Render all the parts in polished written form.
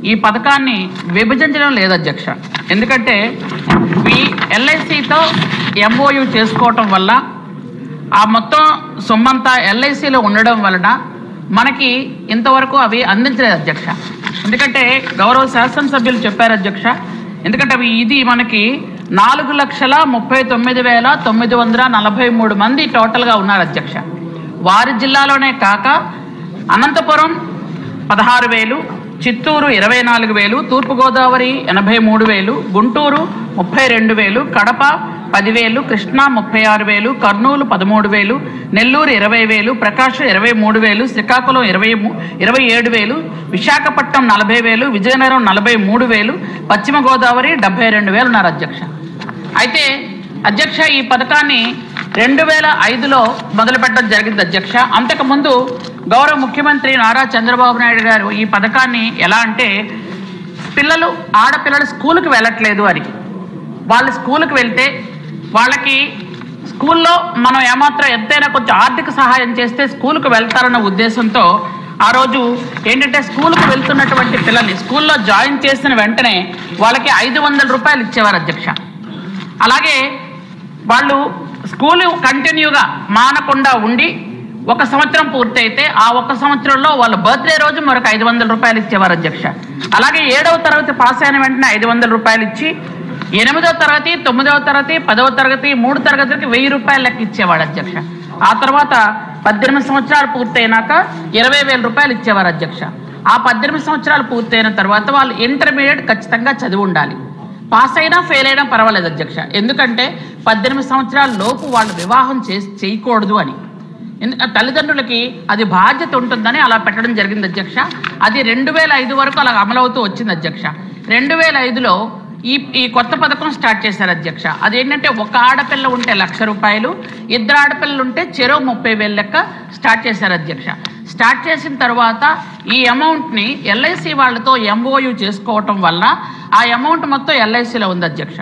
ఈ పథకాన్ని విభజించడం లేదు అధ్యక్ష. ఎందుకంటే ఈ ఎల్ఐసితో ఎంఓయూ చేసుకోవటం వల్ల ఆ మొత్తం సొమ్మంతా ఎల్ఐసిలో ఉండడం వలన మనకి ఇంతవరకు అవి అందించలేదు అధ్యక్ష. ఎందుకంటే గౌరవ శాసనసభ్యులు చెప్పారు అధ్యక్ష. ఎందుకంటే ఇది మనకి 4,39,943 మంది టోటల్గా ఉన్నారు అధ్యక్ష. వారి జిల్లాలోనే కాక అనంతపురం 16,000, చిత్తూరు 24,000, తూర్పుగోదావరి 83,000, గుంటూరు 32,000, కడప 10,000, కృష్ణా 36,000, కర్నూలు 13,000, నెల్లూరు 20,000, ప్రకాశం 23,000, శ్రీకాకుళం 27,000, విశాఖపట్నం 40,000, విజయనగరం 43,000, పశ్చిమ గోదావరి 72,000 ఉన్నారు అధ్యక్ష. అయితే అధ్యక్ష ఈ పథకాన్ని 2005లో మొదలుపెట్టడం జరిగింది అధ్యక్ష. అంతకుముందు గౌరవ ముఖ్యమంత్రి నారా చంద్రబాబు నాయుడు గారు ఈ పథకాన్ని ఎలా అంటే ఆడపిల్లలు స్కూల్కి వెళ్ళట్లేదు అని, వాళ్ళు స్కూల్కి వెళ్తే వాళ్ళకి స్కూల్లో మనం ఏమాత్రం ఎంతైనా కొంచెం ఆర్థిక సహాయం చేస్తే స్కూల్కి వెళ్తారన్న ఉద్దేశంతో ఆ రోజు ఏంటంటే స్కూల్కి వెళ్తున్నటువంటి పిల్లల్ని స్కూల్లో జాయిన్ చేసిన వెంటనే వాళ్ళకి 500 రూపాయలు ఇచ్చేవారు అధ్యక్ష. అలాగే వాళ్ళు స్కూలు కంటిన్యూగా మానకుండా ఉండి 1 సంవత్సరం పూర్తయితే ఆ 1 సంవత్సరంలో వాళ్ళ బర్త్డే రోజు మరొక 500 రూపాయలు ఇచ్చేవారు అధ్యక్ష. అలాగే 7వ తరగతి పాస్ అయిన వెంటనే 500 రూపాయలు ఇచ్చి 8వ తరగతి, 9వ తరగతి, 10వ తరగతి 3 తరగతులకి 1000 రూపాయలు లెక్క ఇచ్చేవాడు అధ్యక్ష. ఆ తర్వాత 18 సంవత్సరాలు పూర్తయినాక 20,000 రూపాయలు ఇచ్చేవారు అధ్యక్ష. ఆ 18 సంవత్సరాలు పూర్తయిన తర్వాత వాళ్ళు ఇంటర్మీడియట్ ఖచ్చితంగా చదివి ఉండాలి. పాస్ అయినా ఫెయిల్ అయినా పర్వాలేదు అధ్యక్ష. ఎందుకంటే 18 సంవత్సరాల లోపు వాళ్ళు వివాహం చేయకూడదు అని తల్లిదండ్రులకి అది బాధ్యత ఉంటుందని అలా పెట్టడం జరిగింది అధ్యక్ష. అది 2005 వరకు అలా అమలవుతూ వచ్చింది అధ్యక్ష. 2005లో ఈ కొత్త పథకం స్టార్ట్ చేశారు అధ్యక్ష. అదేంటంటే ఒక ఆడపిల్ల ఉంటే 1,00,000 రూపాయలు, 2 ఆడపిల్లలు ఉంటే చెరో 30,000 లెక్క స్టార్ట్ చేశారు అధ్యక్ష. స్టార్ట్ చేసిన తర్వాత ఈ అమౌంట్ని ఎల్ఐసి వాళ్ళతో ఎంఓయూ చేసుకోవటం వల్ల ఆ అమౌంట్ మొత్తం ఎల్ఐసిలో ఉంది అధ్యక్ష.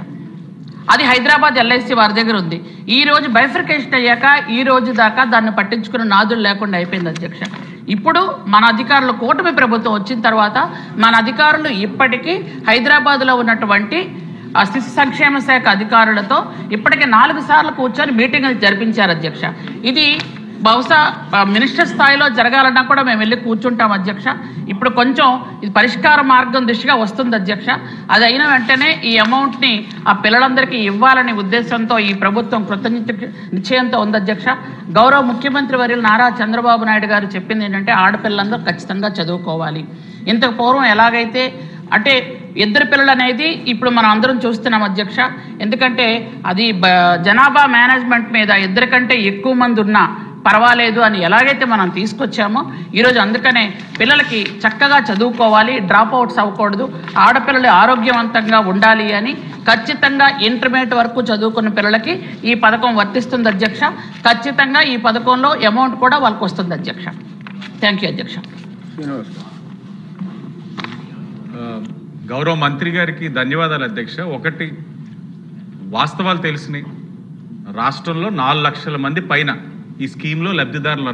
అది హైదరాబాద్ ఎల్ఐసి వారి దగ్గర ఉంది. ఈ రోజు బైఫర్కేషన్ అయ్యాక ఈ రోజు దాకా దాన్ని పట్టించుకున్న నాదులు లేకుండా అయిపోయింది అధ్యక్ష. ఇప్పుడు మన అధికారులు కూటమి ప్రభుత్వం వచ్చిన తర్వాత మన అధికారులు ఇప్పటికీ హైదరాబాద్లో ఉన్నటువంటి శిశు సంక్షేమ శాఖ అధికారులతో ఇప్పటికే 4 సార్లు కూర్చొని మీటింగులు జరిపించారు అధ్యక్ష. ఇది బహుశా మినిస్టర్ స్థాయిలో జరగాలన్నా కూడా మేము వెళ్ళి కూర్చుంటాం అధ్యక్ష. ఇప్పుడు కొంచెం ఇది పరిష్కార మార్గం దిశగా వస్తుంది అధ్యక్ష. అది అయిన వెంటనే ఈ అమౌంట్ని ఆ పిల్లలందరికీ ఇవ్వాలనే ఉద్దేశంతో ఈ ప్రభుత్వం నిశ్చయంతో ఉంది అధ్యక్ష. గౌరవ ముఖ్యమంత్రి వర్యులు నారా చంద్రబాబు నాయుడు గారు చెప్పింది ఏంటంటే ఆడపిల్లలందరూ ఖచ్చితంగా చదువుకోవాలి. ఇంతకు పూర్వం ఎలాగైతే అంటే 2 పిల్లలు అనేది ఇప్పుడు మనం అందరం చూస్తున్నాం అధ్యక్ష. ఎందుకంటే అది జనాభా మేనేజ్మెంట్ మీద 2 కంటే ఎక్కువ మంది ఉన్నా పర్వాలేదు అని ఎలాగైతే మనం తీసుకొచ్చామో ఈరోజు అందుకనే పిల్లలకి చక్కగా చదువుకోవాలి, డ్రాప్ అవుట్స్ అవ్వకూడదు, ఆడపిల్లలు ఆరోగ్యవంతంగా ఉండాలి అని ఖచ్చితంగా ఇంటర్మీడియట్ వరకు చదువుకున్న పిల్లలకి ఈ పథకం వర్తిస్తుంది అధ్యక్ష. ఖచ్చితంగా ఈ పథకంలో అమౌంట్ కూడా వాళ్ళకి వస్తుంది అధ్యక్ష. థ్యాంక్ యూ అధ్యక్ష. గౌరవ మంత్రి గారికి ధన్యవాదాలు అధ్యక్ష. ఒకటి వాస్తవాలు తెలిసినాయి, రాష్ట్రంలో 4 లక్షల మంది పైన ఈ స్కీమ్లో లబ్ధిదారులు